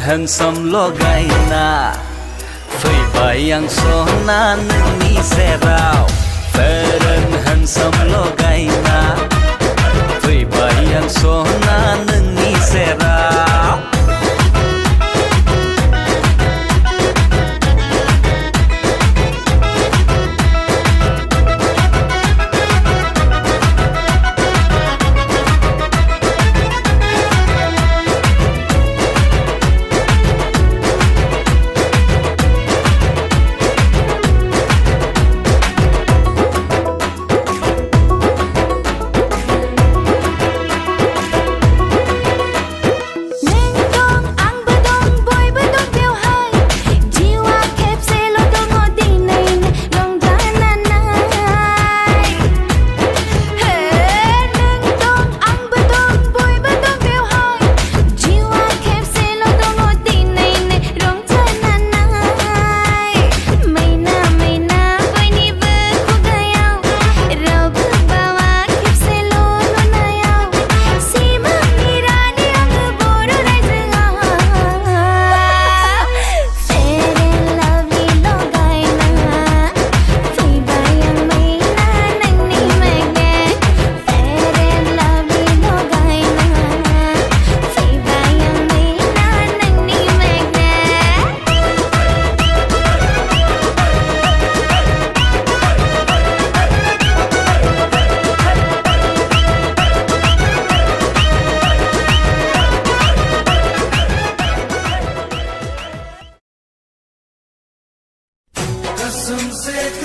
handsome लगायना फैबाय आं सना नोंनि सेराव Fair and handsome लगायना फैबाय आं सना नोंनि सेराव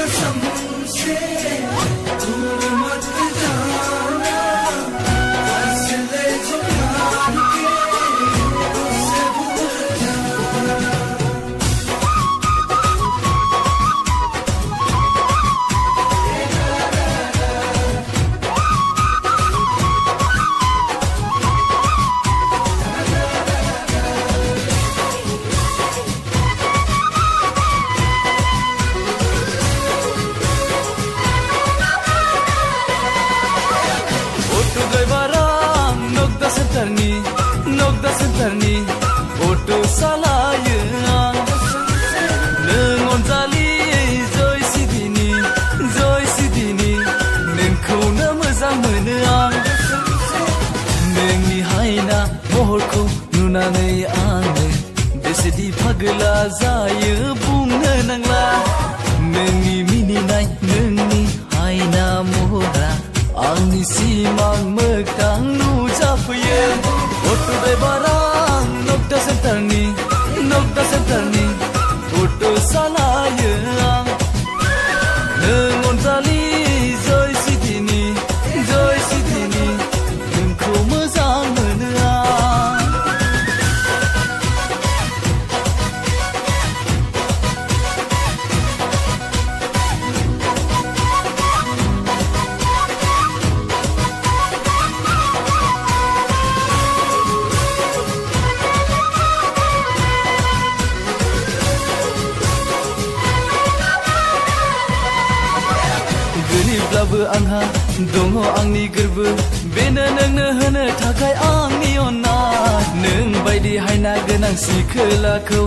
कसम से दूर मत जाना फासले जो मान के उससे भूल जाना Nogda sentarni auto salayo ang Nengon zali joy sidini Nengkau na mozang mono ang Nengni haina महरखौ नुनानै आङो बेसेदि फागला जायो बुंनो नांला नोंनि मिनिनाय नोंनि हायना महरा आंनि सिमां मोगथां नुजाफैयो अट' ड्राइभारा नगदा सेन्टारनि अट' सालायो आं नों अनजालि जय सिटिनि नोंखौ मोजां मोनो आं गोरिबब्लाबो आंहा दङ आंनि गोरबो बेनो नोंनो होनो थाखाय आंनि अननाय नों बायदि हायना गोनां सिखोलाखौ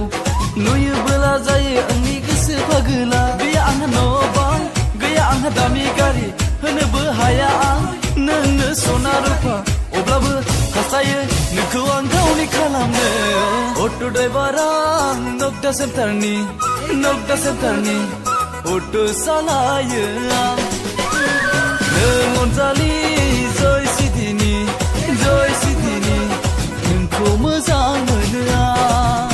नुयोबोला जायो आंनि गोसो फागोला गैया आंहा न' बां गैया आंहा दामि गारि होनोबो हाया आं नोंनो सना रुफा अब्लाबो हास्थायो नोंखौ आं गावनि खालामनो अट' ड्राइभारा नगदा सेन्टारनि अट' सालायो आं नों अनजालि जय सिटिनि नोंखौ मोजां मोनो आं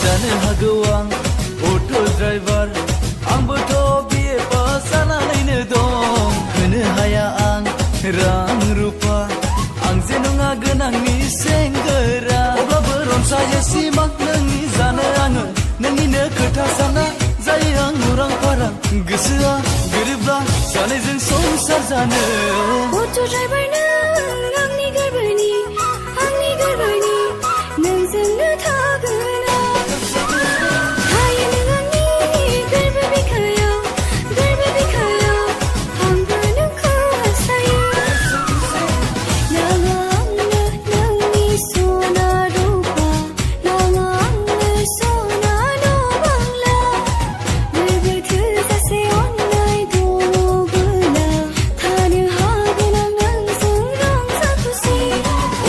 जानो हागौ आं अट' ड्राइभार आंबोथ' बिए पास जानानैनो दं होनो हाया आं रां रुफा आं जे नङा गोनांनि सेंग्रा अब्लाबो रनसायो सिमां नोंनि जानो आङो नोंनिनो खोथा साना जायो आं उरां फारां गोसोआ गोरोबला सानैजों संसार जानो अट' ड्राइभार नों आंनि गोरबोनि नोंजोंनो थागोन आं थायो नों आंनि गोरबो बिखायाव आंबो नोंखौ हास्थायो नाङा आंनो नोंनि सना रुपा नाङा आंनो सना न' बांला गोरबो थोजासे अननाय दङबोला थानो हागोन आं नोंजों रंजा खुसि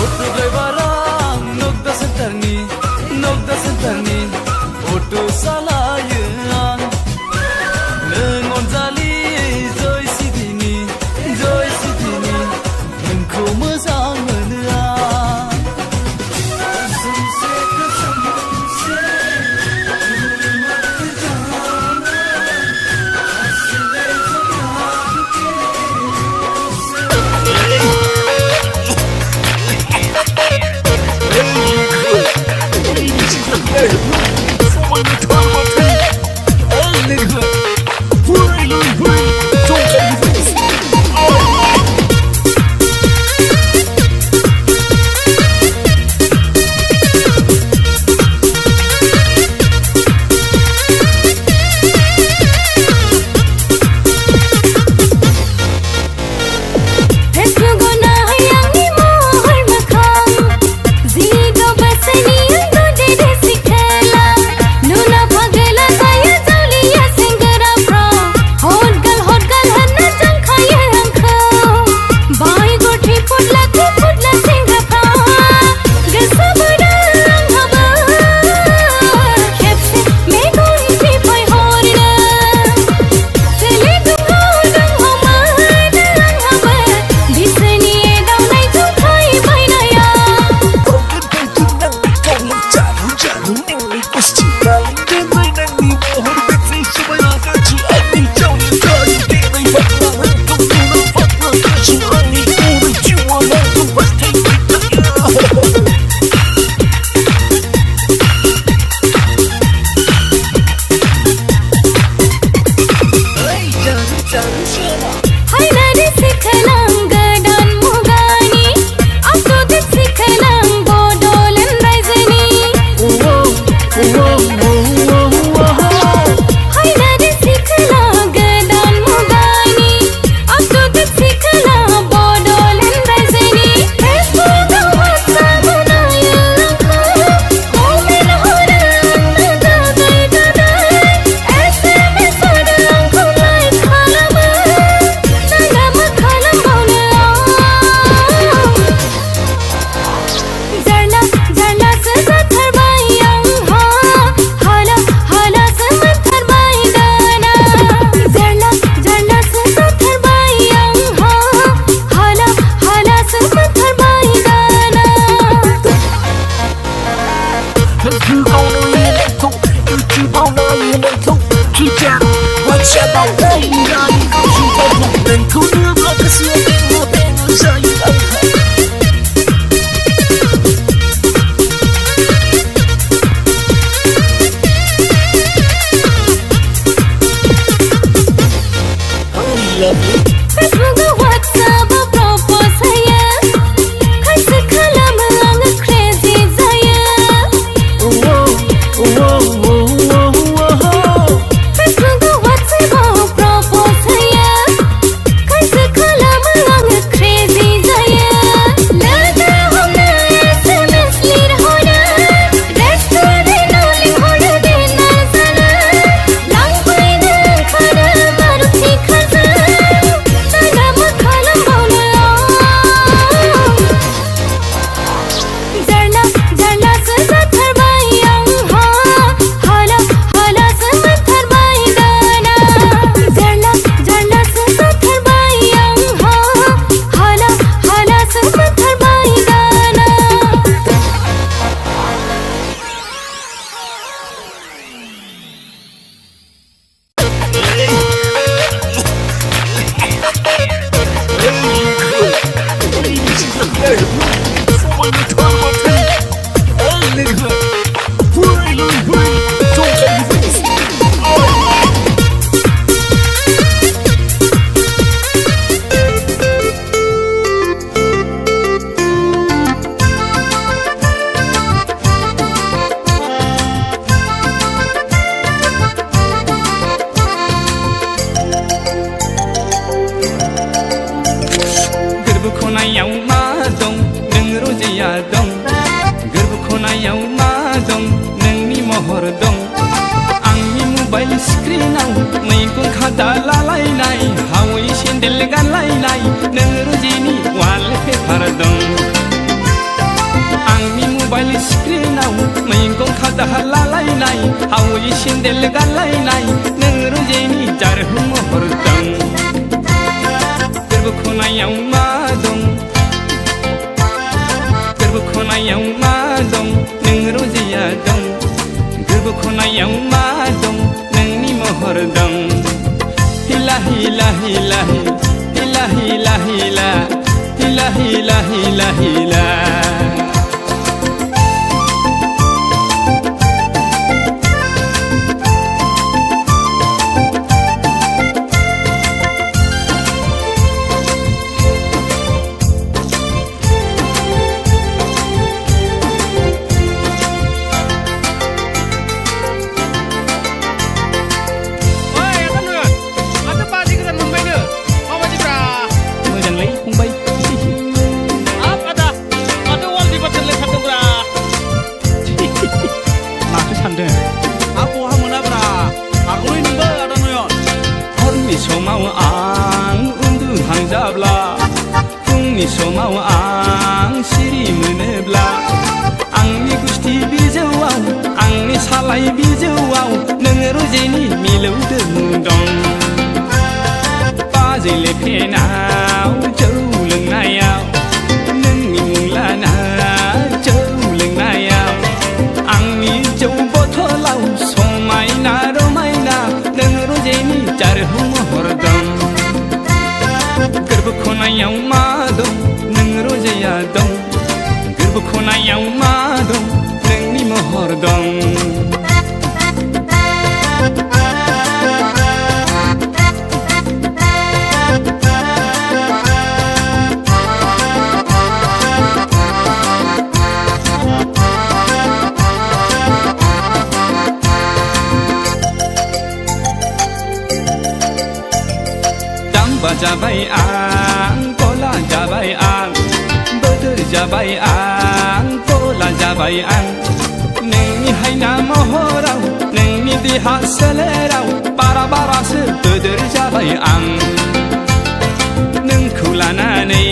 अट' ड्राइभारा नगदा सेन्टारनि अट' सालायो आं नों अनजालि जय सिटिनि नोंखौ मोजां मोनो आं सेन्देल गानलायनाय नों रुजेनि जारहु महर दं गोरबो खनायाव मा दं गोरबो खनायाव मा दं नों रुजेया दं गोरबो खनायाव मा दं नोंनि महर दं हिला हिला हिला हिला हिला हिला हिला हिला हिला हिला समाव आं उन्दुहांजाब्ला फुंनि समाव आं सिरि मोनोब्ला आंनि गुस्थि बिजौआव आंनि सालाय बिजौआव नोङो रुजेनि मिलौदो दं बाजै लेफेनाव जौ लोंनायाव नोंनि मुं लाना जौ लोंनायाव आंनि जौ बथलाव समायना रमायना नोङो रुजेनि जारहु महर दं गोरबो खनायाव मा दं नों रुजेया दं गोरबो खनायाव मा दं नोंनि महर दं जाबाय आं गला जाबाय आं बोदोर जाबाय आं गला जाबाय आं नोंनि हायना महराव नोंनि देहा सोलेराव बारा बारासो बोदोर जाबाय आं नोंखौ लानानै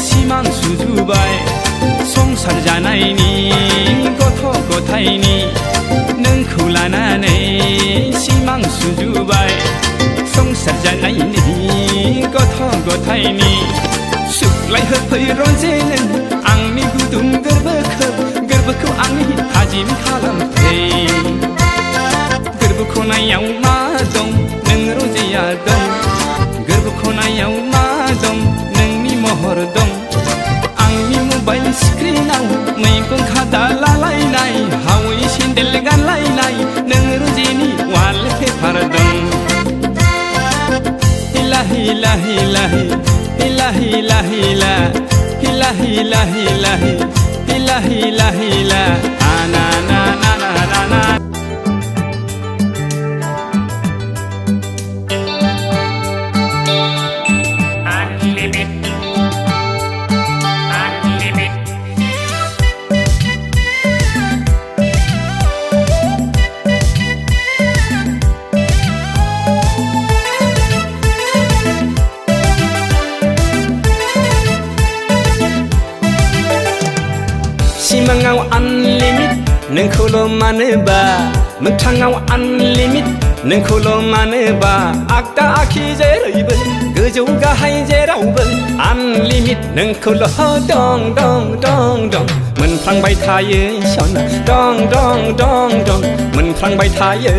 सिमां सुजुबाय संसार जानायनि गथ' गथायनि नोंखौ लानानै सिमां सुजुबाय संसार जानायनि गथ' गथायनि सुग्लाय होफै रजे नों आंनि गुदुं गोरबोखौ आंनि थाजिम खालामफै गोरबो खनायाव मा दं नों रजेया दं गोरबो खनायाव मा दं नोंनि महर दं आंनि मबाइल स्क्रिनाव मैगं खादा लालायनाय हावै सेन्देल गानलायनाय नों रजेनि वालपेपार दं हिला हिला हिला हिला हिला हिला हिला हिला हिला हिला हिला ना ना ना ना ना ना सिमाङाव आनलिमिट नोंखौल' मानोबा मोगथाङाव आनलिमिट नोंखौल' मानोबा आगदा आखि जेरैबो गोजौ गाहाय जेरावबो आनलिमिट नोंखौल' दं दं दं दं मोनफ्लांबाय थायो सना दं दं दं दं मोनफ्लांबाय थायो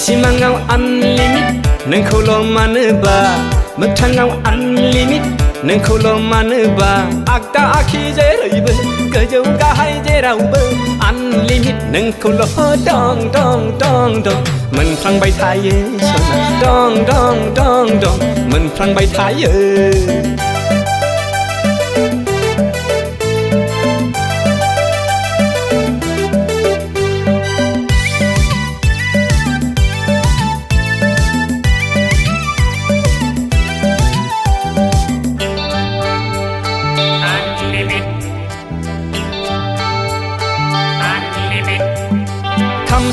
सिमाङाव आनलिमिट नोंखौल' मानोबा मोगथाङाव आनलिमिट नोंखौल' मानोबा आगदा आखि जेरैबो गोजौ गाहाय जेरावबो आनलिमिट नोंखौल' दं दं दं दं मोनफ्लांबाय थायो सना दं दं दं दं मोनफ्लांबाय थायो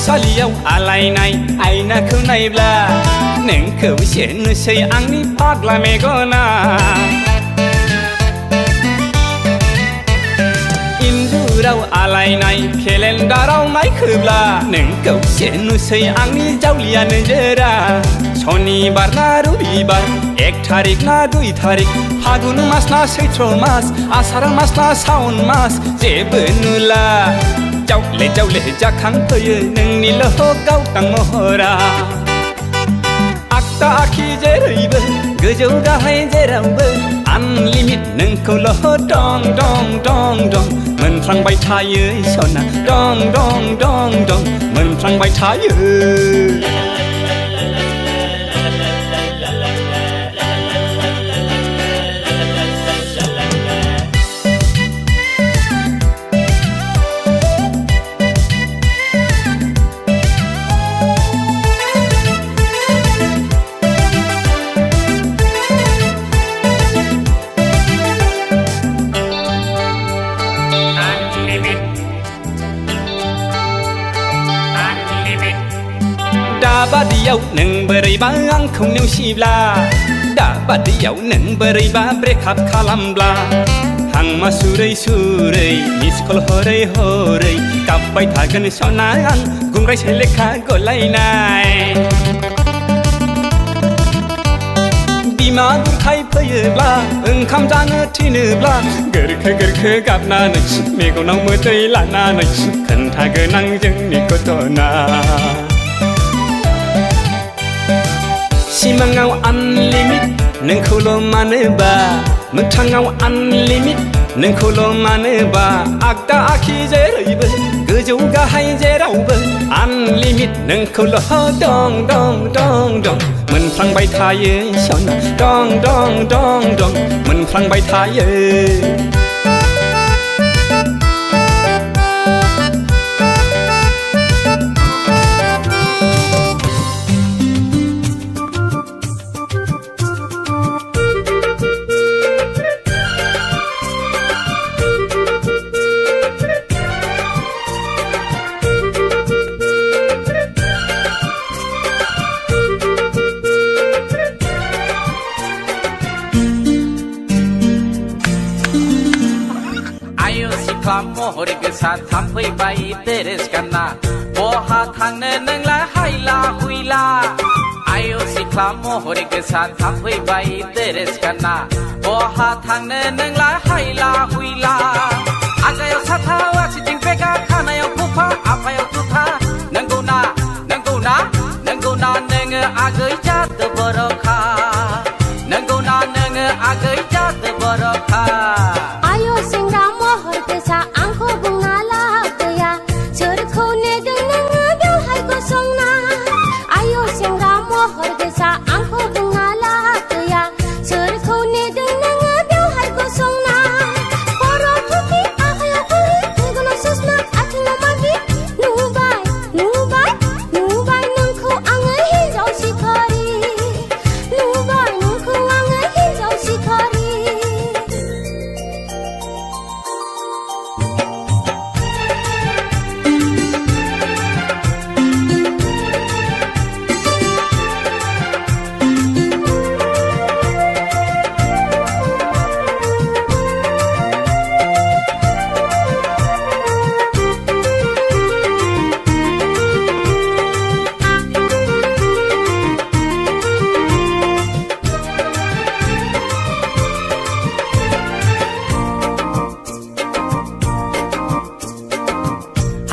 खामसालियाव आलायनाय आयनाखौ नायब्ला नोंखौ सेनोसै आंनि फाग्ला मेगना इन्जुराव आलायनाय केलेन्डाराव नायखोब्ला नोंखौ नुसै आंनि जावलिया नोजोरा सनिबार ना रबिबार 1 तारिख ना 2 तारिख फागुन मास ना सैत्र मास आसार मास ना सावन मास जेबो नुला जावले जावले जाखांफैयो नोंनिल' गावदां महरा आगदा आखि जेरैबो गोजौ गाहाय जेरावबो आनलिमिट नोंखौल' दं दं दं दं मोनफ्लांबाय थायो सना दं दं दं दं मोनफ्लांबाय थायो दाबादियाव नों बोरैबा आंखौ नेवसिब्ला दाबादियाव नों बोरैबा ब्रेकआप खालामब्ला हांमा सुरै सुरै मिस कल हरै हरै गाबबाय थागोन सना आं गुंग्राय लेखा गलायनाय बिमा गुरखाय फैयोब्ला ओंखाम जानो थिनोब्ला गोरखो गोरखो गाबनानै मेगनाव मोदै लानानै खोन्थागोन आं जोंनि घटना सिमाङाव आनलिमिट नोंखौल' मानोबा मोगथाङाव आनलिमिट नोंखौल' मानोबा आगदा आखि जेरैबो गोजौ गाहाय जेरावबो आनलिमिट नोंखौल' दं दं दं दं मोनफ्लांबाय थायो सना दं दं दं दं मोनफ्लांबाय थायो महर गोसा थाफैबाय देरेस गानना बहा थांनो नोंलाय हायला हुइला आय' सिख्ला महर गोसा थाफैबाय देरेस गानना बहा थांनो नोंलाय हायला हुइला आगायाव साथा आसिथिं बेगा खानायाव खफा आफायाव जुथा नंगौना नंगौना नंगौना नोङो आगै जादो बर'खा नंगौना नोङो आगै जादो बर'खा आयो सेंग्रा महर गोसा आंखौ बुंना लागैया सोरखौ नेदों नोङो बेवहाय गसंना आयो सेंग्रा महर गोसा आंखौ बुंना लागैया सोरखौ नेदों नोङो बेवहाय गसंना खर' थुफि आखायाव घुरि मेगनाव ससमा आथिङाव माबि नुबाय नुबाय नुबाय नोंखौ आङो हिन्जाव सिखारि नुबाय नोंखौ आङो हिन्जाव सिखारि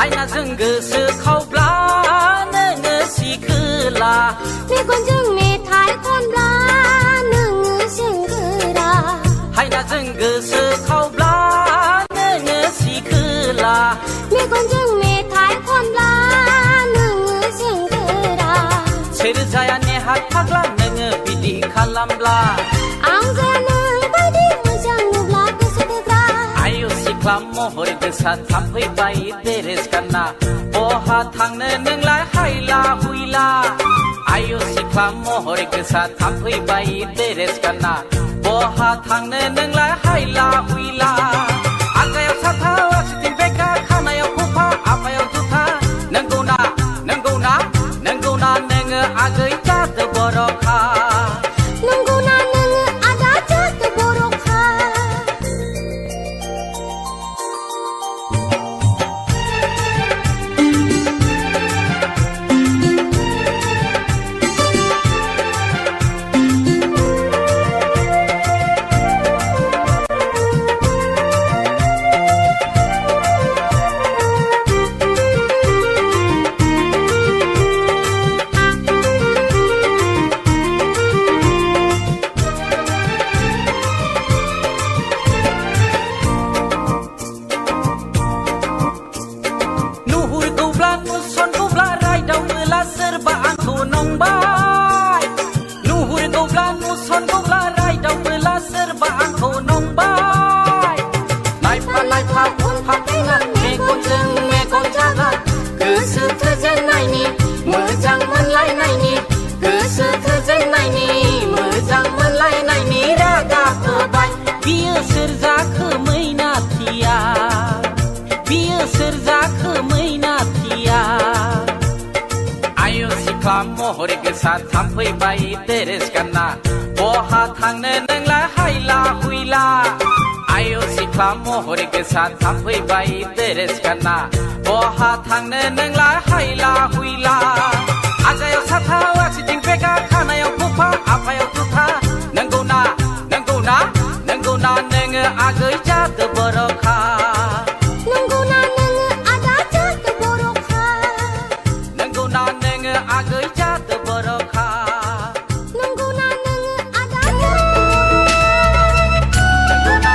हायनाजों गोसो खावब्ला नोङो सिखोला मेगनजों मेथाइ खनब्ला नोङो सेंग्रा हायनाजों गोसो खावब्ला नोङो सिखोला मेगनजों मेथाइ खनब्ला नोङो सेंग्रा सेरजाया नेहाथ फाग्ला नोङो बिदि खालामब्ला आं जे नोंबायदि मोजां नुब्ला गोसो थोग्रा आय' सिख्ला महर गोसा थाफैबाय देरेस गानना बहा थांनो नोंलाय हायला हुइला आय' सिख्ला महर गोसा थाफैबाय देरेस गानना बहा थांनो नोंलाय हायला हुइला आगायाव साथा आसिथिं बेगा खानायाव खफा आफायाव जुथा नंगौना नंगौना नंगौना नोङो आगै जादो बर'खा नंगौना नोङो आदा जादो बर'खा थोजेननायनि मोजां मोनलायनायनि गोसो थोजेननायनि मोजां मोनलायनायनि रागा होबाय बियो सोर जाखो मैनाथिया बियो सोर जाखो मैनाथिया आयु सिख्ला महर गोसा थांफैबाय ड्रेस गानना बहा थांनो नोंलाय हायला हुइला आयु सिख्ला महर गोसा थांफैबाय ड्रेस गानना बहा थांनो नोंलाय हायला हुइला आजायाव साथाव आसिथिं बेगा खानायाव खफा आफायाव जुथा नंगौना नंगौना नंगौना नोङो आगै जादो बर'खा नंगौना नोङो आदा जादो बर'खा नंगौना नोङो आगै जादो बर'खा नंगौना नोङो आदा जादो नंगौना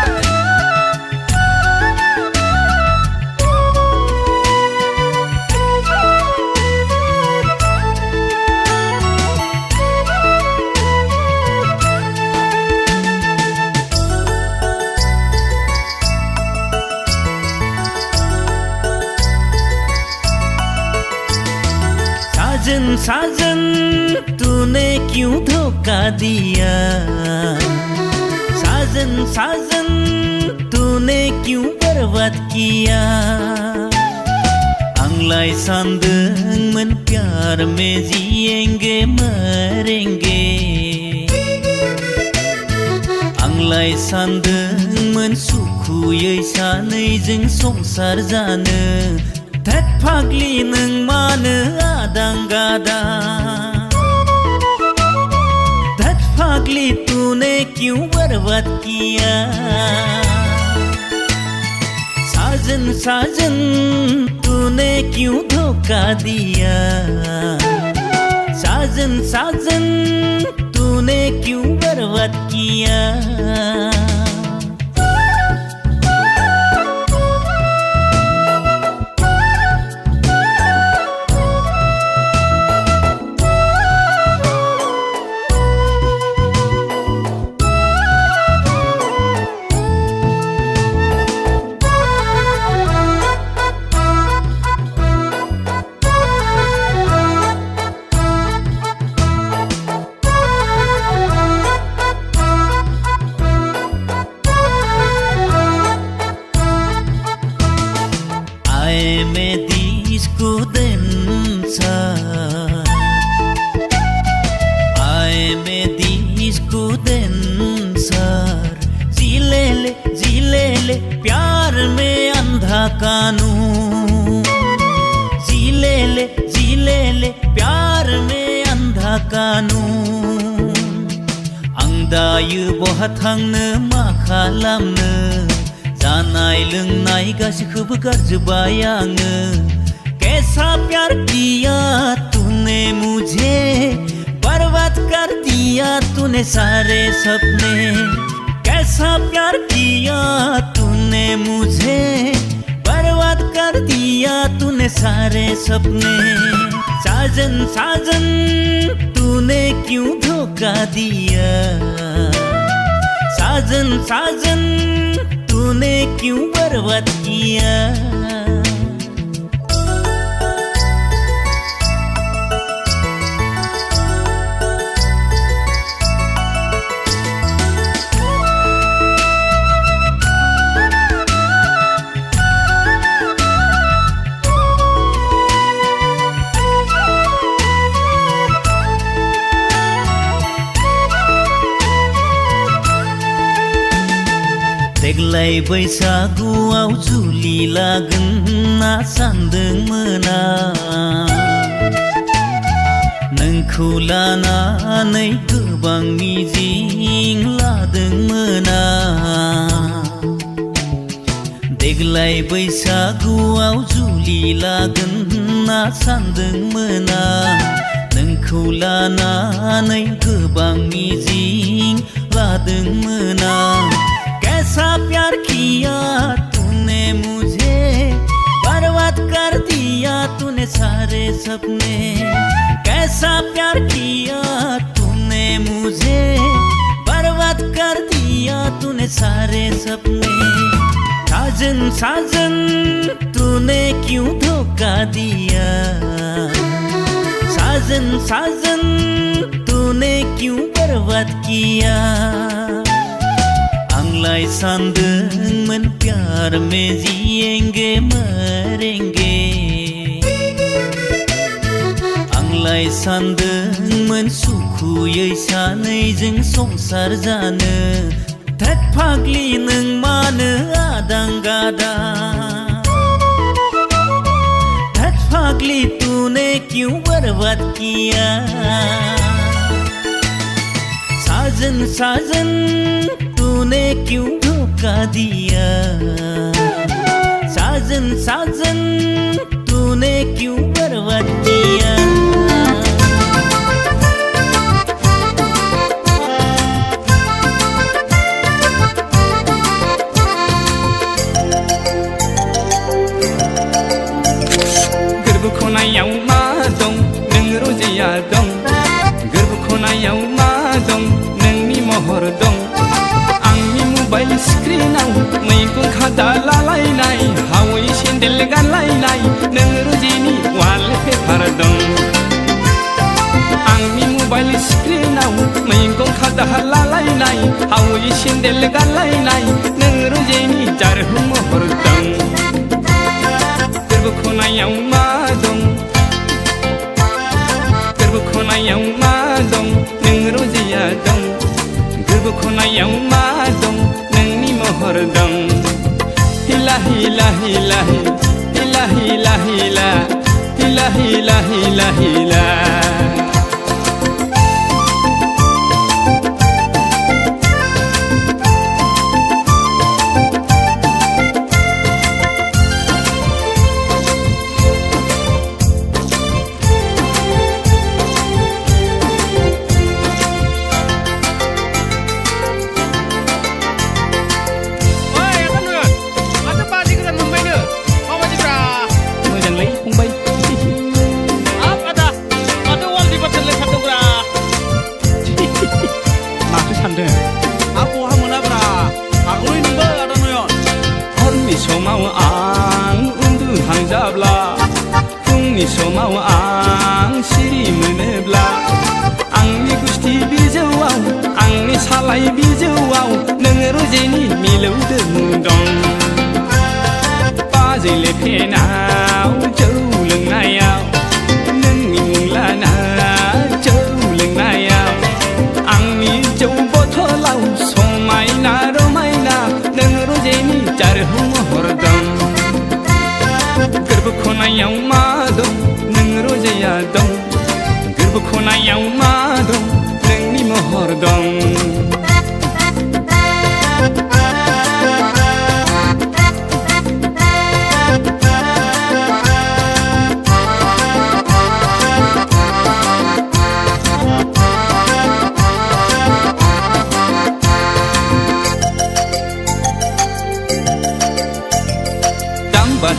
साजन साजन तूने क्यों धोखा दिया साजन साजन तूने क्यों बर्बाद किया आंलाय सानदोंमोन प्यार में जिएंगे मरेंगे आंलाय सानदोंमोन सुखुयै सानैजों संसार जानो धत फाग्लि नों मानो आदां गादां धत फाग्लि तूने क्यों बर्बाद किया साजन साजन तूने क्यों धोखा दिया साजन साजन तूने क्यों बर्बाद किया me disco dançar Ai me disco dançar जी ले प्यार में अंधा कानून जी ले प्यार में अंधा कानून आं दायो बहा थांनो मा खालामनो जानाय लोंनाय गासिखौबो गारजोब्बाय आङो कैसा प्यार किया तूने मुझे बर्बाद कर दिया तूने सारे सपने कैसा प्यार किया तूने मुझे बर्बाद कर दिया तूने सारे सपने साजन साजन तूने क्यों धोखा दिया साजन साजन तूने क्यों बर्बाद किया देग्लाय बैसागुआव जुलि लागोन ना सानदोंमोन आं नोंखौ लानानै गोबां मिजिं लादोंमोन आं देग्लाय बैसागुआव जुलि लागोन ना सानदोंमोन आं नोंखौ लानानै गोबां मिजिं लादोंमोन आं कैसा प्यार किया तूने मुझे बर्बाद कर दिया तूने सारे सपने कैसा प्यार किया तूने मुझे बर्बाद कर दिया तूने सारे सपने साजन साजन तूने क्यों धोखा दिया साजन साजन तूने क्यों बर्बाद किया आंलाय सानदोंमोन प्यार में जिएंगे मरेंगे आंलाय सानदोंमोन सुखुयै सानैजों संसार जानो धोद फाग्लि नों मानो आदां गादां धोद फाग्लि तूने क्यों बर्बाद किया साजन साजन तूने क्यों धोखा दिया साजन साजन तूने क्यों बर्बाद किया गोरबो खनायाव मा दं नों रजिया दं गोरबो खनायाव मा दं नोंनि महर दं आंनि मबाइल स्क्रिनाव मैगं खादा लालायनाय हावै सेन्देल गानलायनाय नों रजिनि वालपेपार दं आंनि मबाइल स्क्रिनाव मैगं खादा लालायनाय हावै सेन्देल गानलायनाय नों रजिनि जारहु महर दं गोरबो खनायाव मा दं गोरबो खनायाव मा दं नों रजिया दं गोरबो खनायाव मा दं नोंनि महर दं हिला हिला हिला हिला हिला हिला हिला हिला हिला हिला समाव आं उन्दुहांजाब्ला फुंनि समाव आं सिरि मोनोब्ला आंनि गुस्थि बिजौआव आंनि सालाय बिजौआव नों रजेनि मिलौदो दं बाजै लेफेनाव जौ लोंनायाव नोंनि मुं लाना जौ लोंनायाव आंनि जौ बथलाव समायना रमायना नों रजेनि जारहु महर दं गोरबो खनायाव मा दं नों रजेया दं गोरबो खनायाव मा दं नोंनि महर दं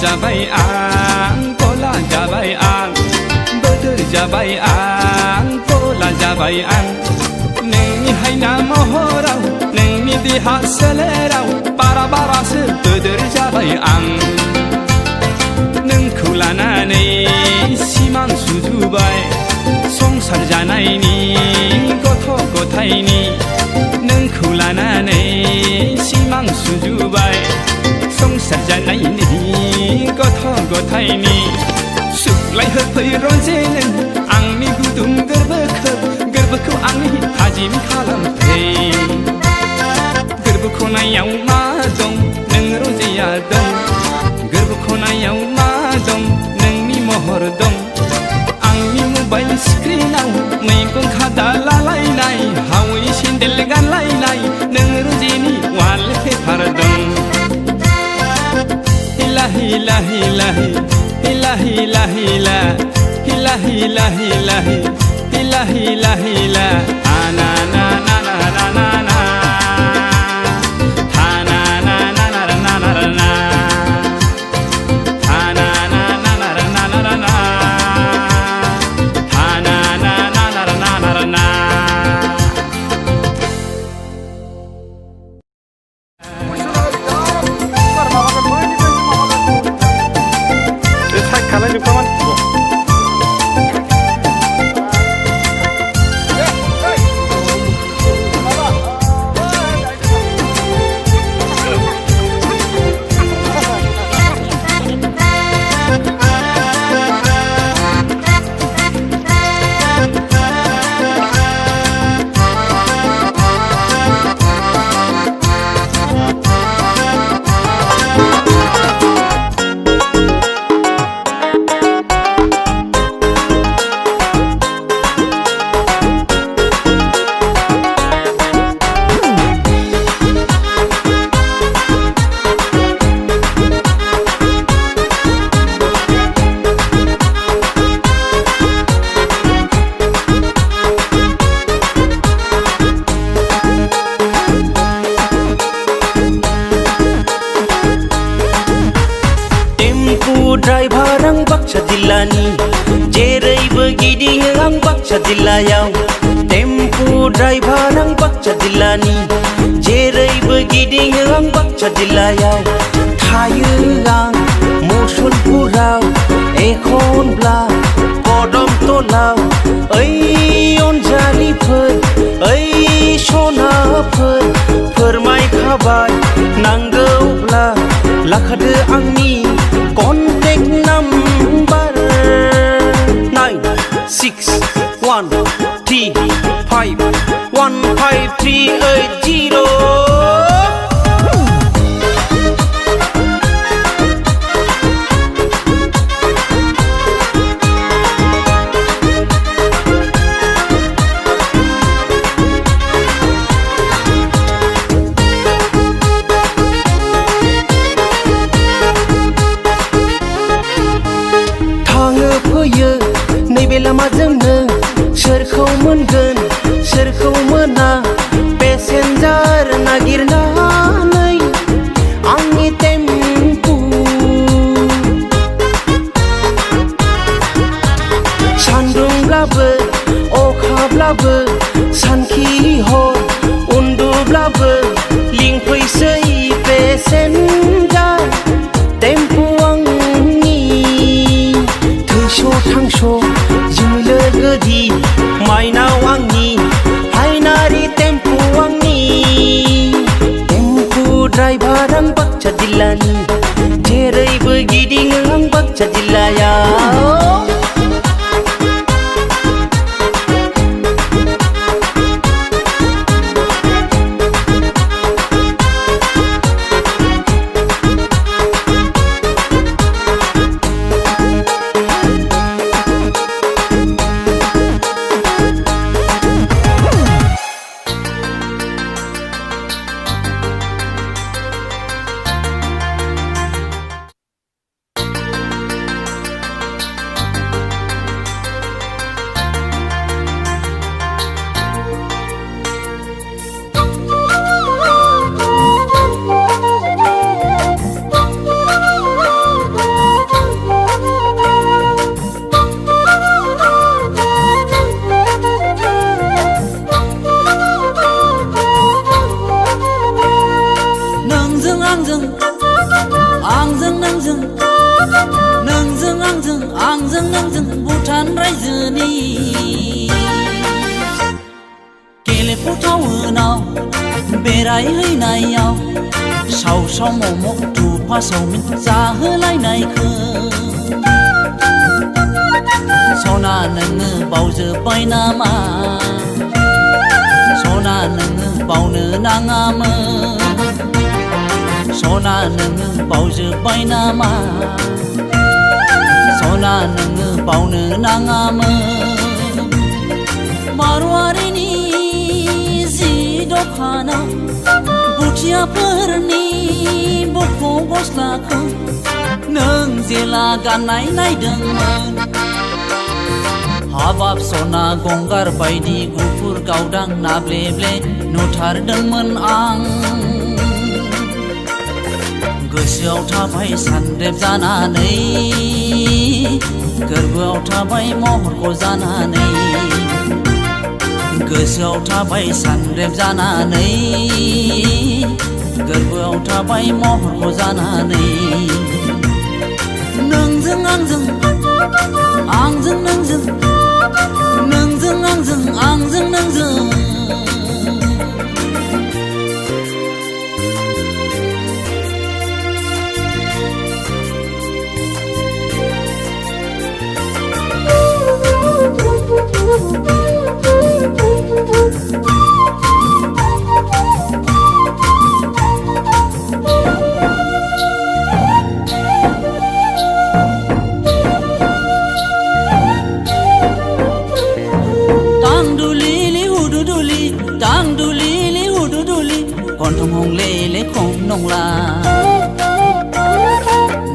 जाबाय आं गला जाबाय आं बोथोर जाबाय आं गला जाबाय आं नोंनि हायना महराव नोंनि देहा सोलेराव बारा बारासो बोदोर जाबाय आं नोंखौ लानानै सिमां सुजुबाय संसार जानायनि गथ' गथायनि नोंखौ लानानै सिमां सुजुबाय संसार जानायनि गथ' गथायनि सुग्लाय होफै रजे नों आंनि गुदुं गोरबोखौ आंनि थाजिम खालामफै गोरबो खनायाव मा दं नों रजेया दं गोरबो खनायाव मा दं नोंनि महर दं आंनि मबाइल स्क्रिनाव मैगं खादा लालायनाय हावै सेन्देल गानलायनाय नों रजेनि वालपेपार दं हिला हिला हिला हिला हिला हिला हिला हिला हिला हिला हिला आना ना ना ना ना ना ना आना ना ना ना ना ना ना ना आना ना ना ना ना ना ना ना आना ना ना ना ना ना ना ड्राइभार आं बाक्सा जिल्लानि जेरैबो गिदिङो आं बाक्सा जिल्लायाव टेम्पु ड्राइभार आं बाक्सा जिल्लानि जेरैबो गिदिङो आं बाक्सा जिल्लायाव थायो आं मुसलपुराव एखनब्ला कदमतलाव ओइ अनजालिफोर ओइ सनाफोर फोरमायखाबाय नांगौब्ला लाखादो आंनि कन्टेक्ट नाम्बार 9613515380 नैबे लामाजोंनो सोरखौ मोनगोन सोरखौ मोना पेसेन्जार नागिरनानै आंनि टेम्पु सान्दुंब्लाबो अखाब्लाबो सानखि हर उन्दुब्लाबो लिंफैसै पेसेन्जार टेम्पु आंनि थैस' थांस' जोंनि लोगोदि माइनाव आंनि हायनारि टेम्पु आंनि टेम्पु ड्राइभार आं बाक्सा जिल्लानि जेरैबो गिदिङो आं बाक्सा जिल्लायाव आंजों भुटान रायजोनि गेलेफु टाउनाव बेरायहैनायाव साव मम' थुफा चावमिन जाहोलायनायखौ सना नोङो बावजोब्बाय नामा सना नोङो बावनो नाङामोन सना नोङो बावजोब्बाय नामा सना नोङो बावनो नाङामोन मारवारिनि जि दखानाव बुथियाफोरनि बख' गस्लाखौ नों जेला गाननाय नायदोंमोन हाबाब सना गंगार बायदि गुफुर गावदां नाब्लेब्ले नुथारदोंमोन आं गोसोआव थाबाय सानरेब जानानै गोरबोआव थाबाय महरखौ जानानै गोसोआव थाबाय सानरेब जानानै गोरबोआव थाबाय महरखौ जानानै नोंजों आंजों आंजों नोंजों नोंजों आंजों आंजों नोंजों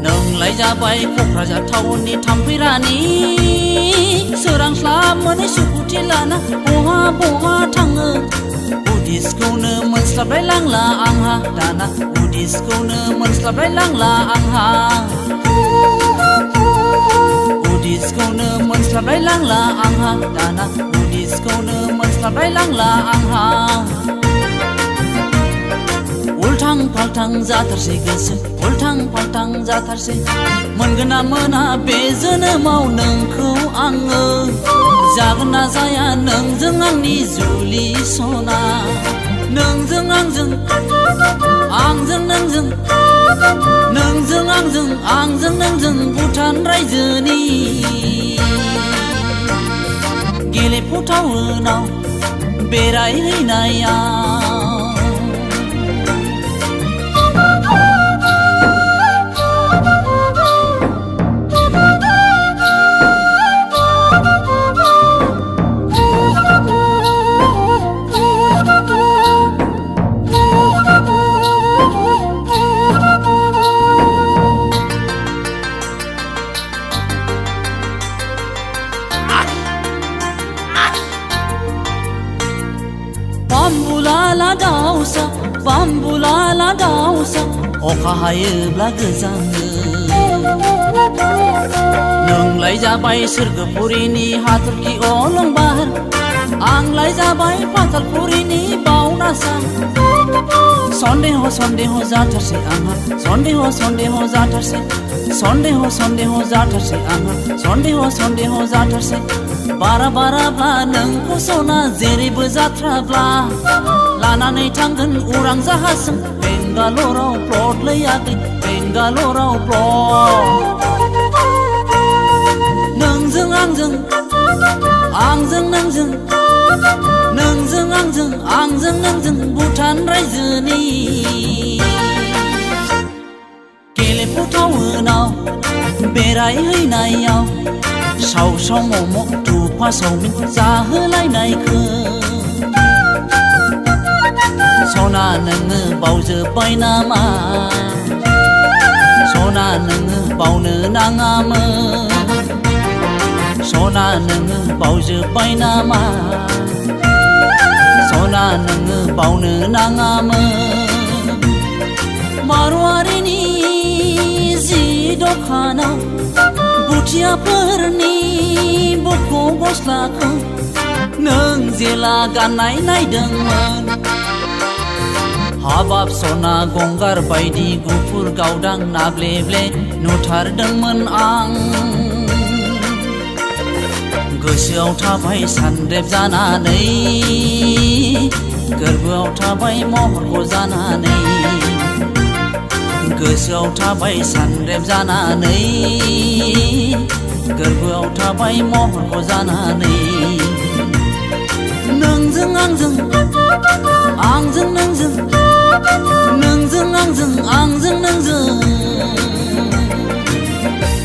नोंलाय जाबाय क'क्राझार टाउननि थाम्फै रानि सोरांस्लाब मोनै सुखुथि लाना बहा बहा थाङो उदिसखौनो मोनस्लाबलाय लांला आंहा दाना उदिसखौनो मोनस्लाबलाय लांला आंहा मोनस्लाबलायलांला आंहा दाना उदिसखौनो मोनस्लाबलायलांला आंहा उल्थां फाल्थां जाथारसै गोसो उल्थां फाल्थां जाथारसै मोनगोन ना मोना बे जोनोमाव नोंखौ आङो जागोन ना जाया नोंजों आंनि जुलि सना नोंजों आंजों आंजों नोंजों नोंजों आंजों आंजों नोंजों भुटान रायजोनि गेलेफु टाउनाव बेरायहैनायाव बाम्बुलाला दाउसा अखा हायोब्ला गोजाङो नोंलाय जाबाय सोरगोपुरिनि हाथरखि अलंबार आंलाय जाबाय पातालपुरिनि बावनासा सन्देह सन्देह जाथारसै आंहा सन्देह सन्देह जाथारसै सन्देह सन्देह जाथारसै आंहा सन्देह सन्देह जाथारसै बारा बाराब्ला नोंखौ सना जेरैबो जाथ्राब्ला लानानै थांगोन उरां जाहाजजों बेंगालराव प्लट लैयाखै बेंगालराव प्लट नोंजों आंजों आंजों नोंजों नोंजों आंजों आंजों नोंजों भुटान रायजोनि गेलेफु टाउनाव बेरायहैनायाव साव साव मम' थुफा सावमिन जाहोलायनायखौ सना नोङो बावजोब्बाय नामा सना नोङो बावनो नाङामोन सना नोङो बावजोब्बाय नामा सना नोङो बावनो नाङामोन मारवारिनि जि दखानाव बुथियाफोरनि बख' गस्लाखौ नों जेला गाननाय नायदोंमोन हाबाब सना गंगार बायदि गुफुर गावदां नाब्लेब्ले नुथारदोंमोन आं गोसोआव थाबाय सानरेब जानानै गोरबोआव थाबाय महरखौ जानानै गोसोआव थाबाय सानरेब जानानै गोरबोआव थाबाय महरखौ जानानै नोंजों आंजों